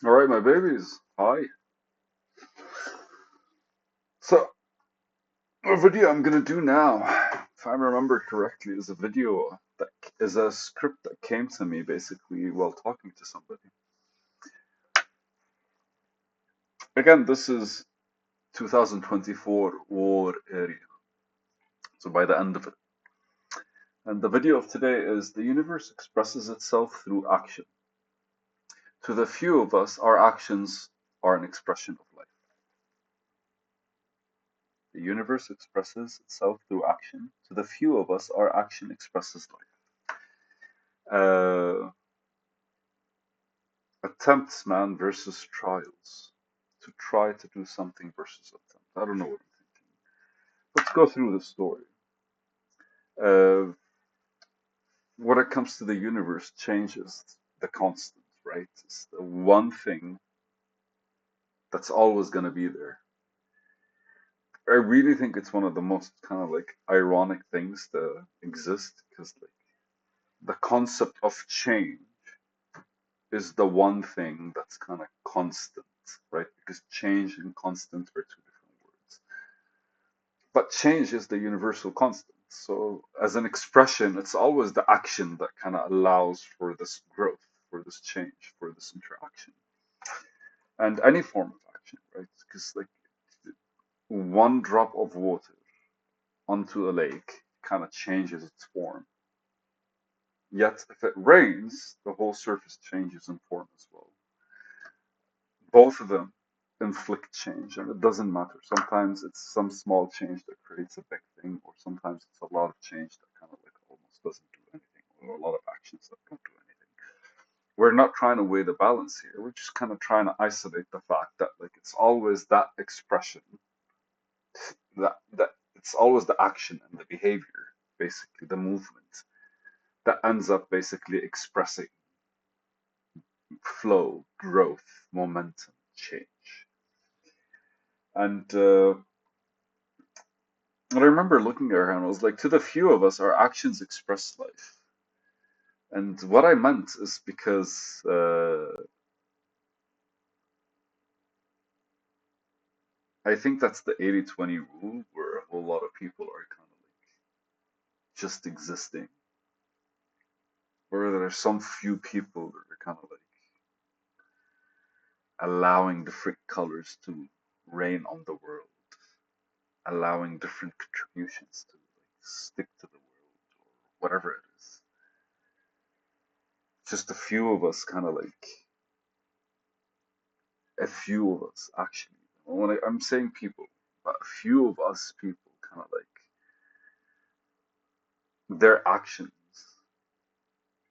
All right, my babies. Hi. So, a video I'm gonna do now, if I remember correctly, is a video that is a script that came to me basically while talking to somebody. Again, this is 2024 war area, so by the end of it. And the video of today is the universe expresses itself through action. To the few of us, our actions are an expression of life. The universe expresses itself through action. To the few of us, our action expresses life. Attempts, man, versus trials. To try to do something versus attempt. I don't know what I'm thinking. Let's go through the story. Uh, when it comes to the universe, change is the constant, right? It's the one thing that's always going to be there. I really think it's one of the most kind of like ironic things that exist because like the concept of change is the one thing that's kind of constant, right? Because change and constant are two different words. But change is the universal constant. So, as an expression, it's always the action that kind of allows for this growth, for this change, for this interaction, and any form of action, right? Because, like, one drop of water onto a lake kind of changes its form. Yet, if it rains, the whole surface changes in form as well. Both of them inflict change, and it doesn't matter. Sometimes it's some small change that creates a big thing, or sometimes it's a lot of change that kind of like almost doesn't do anything, or a lot of actions that don't do anything. We're not trying to weigh the balance here. We're just kind of trying to isolate the fact that like it's always that expression, that it's always the action and the behavior, basically the movement, that ends up basically expressing flow, growth, momentum, change. And I remember looking at her and I was like, to the few of us, our actions express life. And what I meant is because I think that's the 80-20 rule where a whole lot of people are kind of like just existing. Where there are some few people that are kind of like allowing different colors to reign on the world, allowing different contributions to like stick to the world or whatever it is. Just a few of us kind of like a few of us actually. I'm saying people, but a few of us people kind of like their actions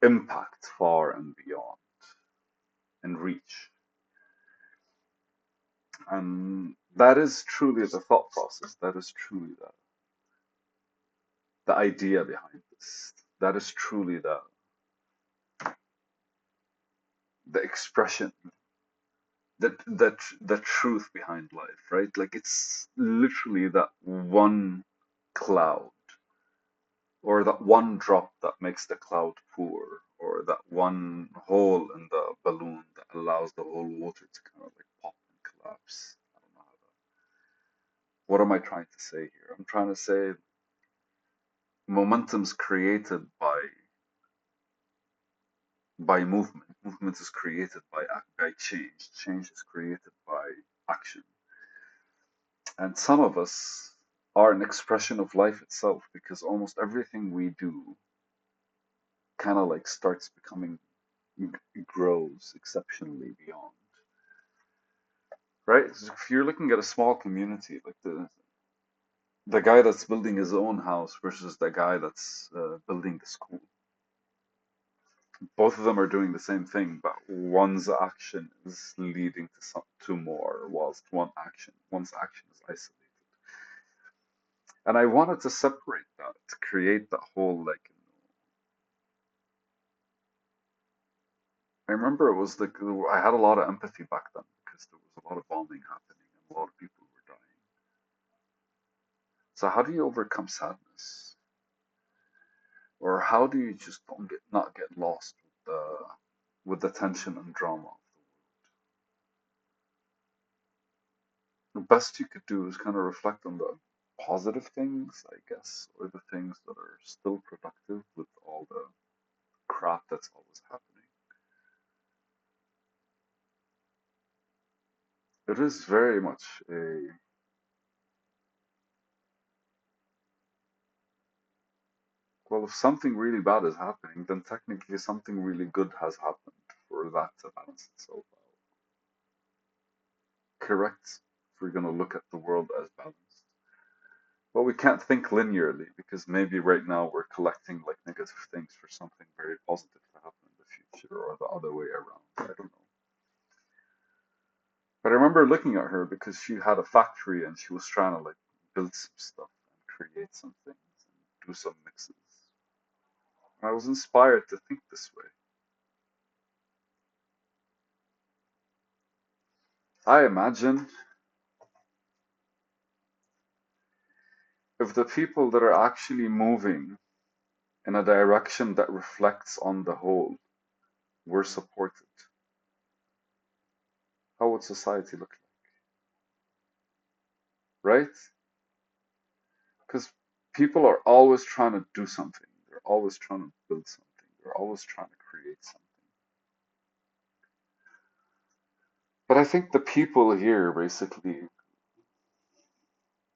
impact far and beyond and reach. And that is truly the thought process. That is truly the idea behind this. That is truly the expression, the truth behind life, right? Like it's literally that one cloud or that one drop that makes the cloud pour, or that one hole in the balloon that allows the whole water to kind of like pop and collapse. I don't know how to. What am I trying to say here? I'm trying to say momentum's created by movement. Movement is created by change. Change is created by action. And some of us are an expression of life itself because almost everything we do kind of like starts becoming grows exceptionally beyond, right? So if you're looking at a small community, like the guy that's building his own house versus the guy that's building the school, both of them are doing the same thing, but one's action is leading to more, whilst one's action is isolated. And I wanted to separate that to create that whole like. I remember it was like I had a lot of empathy back then because there was a lot of bombing happening and a lot of people were dying. So how do you overcome sadness? Or how do you just don't get not get lost with the tension and drama of the world? best you could do is kind of reflect on the positive things, I guess, or the things that are still productive with all the crap that's always happening. It is very much a, well, if something really bad is happening, then technically something really good has happened for that to balance itself out. Correct? If we're going to look at the world as balanced. Well, we can't think linearly because maybe right now we're collecting like negative things for something very positive to happen in the future or the other way around. I don't know. But I remember looking at her because she had a factory and she was trying to like build some stuff and create some things and do some mixes. I was inspired to think this way. I imagine if the people that are actually moving in a direction that reflects on the whole were supported, how would society look like? Right? Because people are always trying to do something. They're always trying to build something. They're always trying to create something. But I think the people here basically,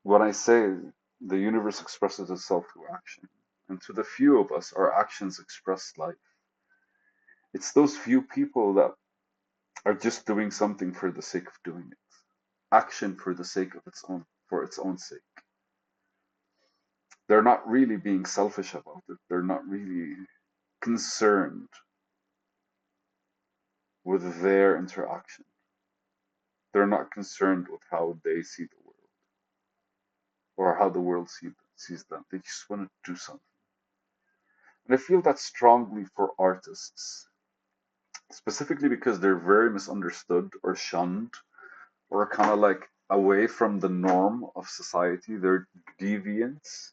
when I say the universe expresses itself through action, and to the few of us, our actions express life. It's those few people that are just doing something for the sake of doing it. Action for the sake of its own, for its own sake. They're not really being selfish about it. They're not really concerned with their interaction. They're not concerned with how they see the world or how the world sees them. They just want to do something. And I feel that strongly for artists, specifically because they're very misunderstood or shunned or kind of like away from the norm of society. They're deviants.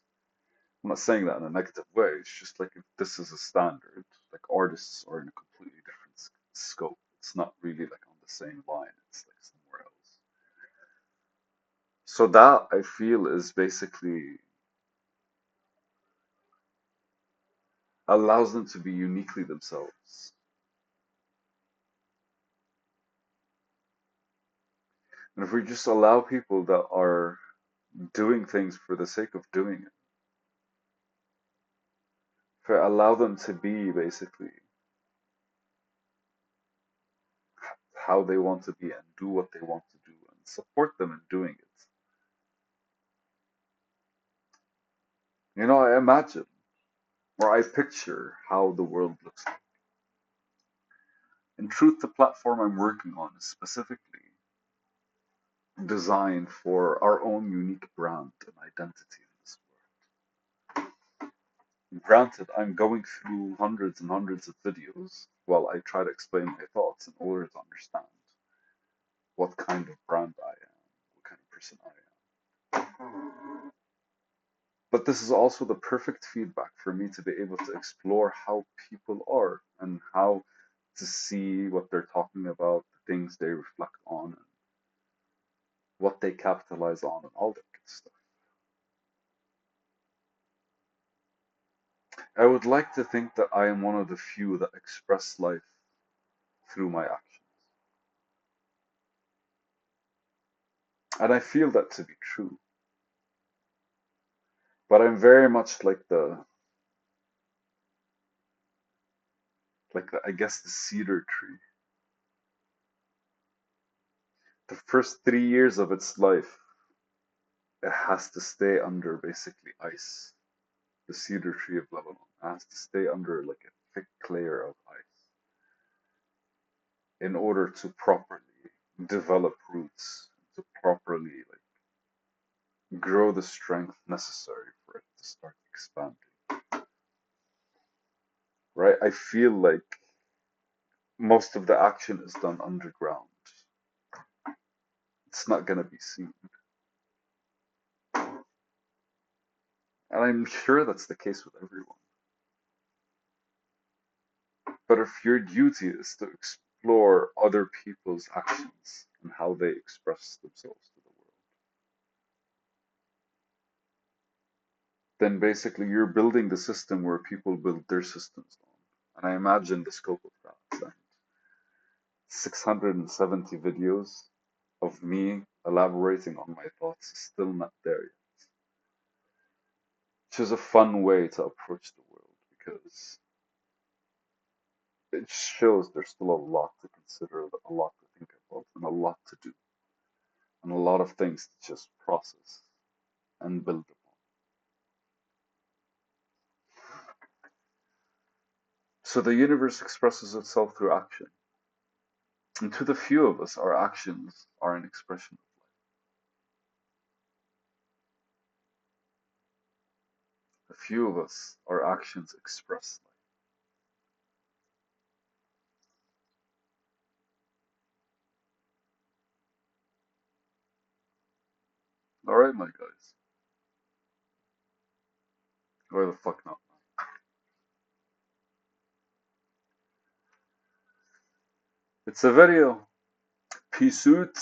I'm not saying that in a negative way. It's just like if this is a standard, like artists are in a completely different scope. It's not really like on the same line. It's like somewhere else. So that I feel is basically allows them to be uniquely themselves. And if we just allow people that are doing things for the sake of doing it, if I allow them to be basically how they want to be and do what they want to do and support them in doing it. I imagine or I picture how the world looks like. In truth, the platform I'm working on is specifically designed for our own unique brand and identity in this world. Granted, I'm going through hundreds and hundreds of videos while I try to explain my thoughts in order to understand what kind of brand I am, what kind of person I am. But this is also the perfect feedback for me to be able to explore how people are and how to see what they're talking about, the things they reflect on, and what they capitalize on, and all that good stuff. I would like to think that I am one of the few that express life through my actions. And I feel that to be true. But I'm very much I guess the cedar tree. The first 3 years of its life, it has to stay under basically ice. The cedar tree of Lebanon has to stay under like a thick layer of ice in order to properly develop roots, to properly like grow the strength necessary for it to start expanding. Right? I feel like most of the action is done underground. It's not gonna be seen. And I'm sure that's the case with everyone. But if your duty is to explore other people's actions and how they express themselves to the world, then basically you're building the system where people build their systems on. And I imagine the scope of that. And 670 videos of me elaborating on my thoughts is still not there yet. Which is a fun way to approach the world because it shows there's still a lot to consider, a lot to think about, and a lot to do, and a lot of things to just process and build upon. So the universe expresses itself through action. And to the few of us, our actions are an expression of life. A few of us, our actions express life. Alright, my guys. Where the fuck not? It's a video. Peace out.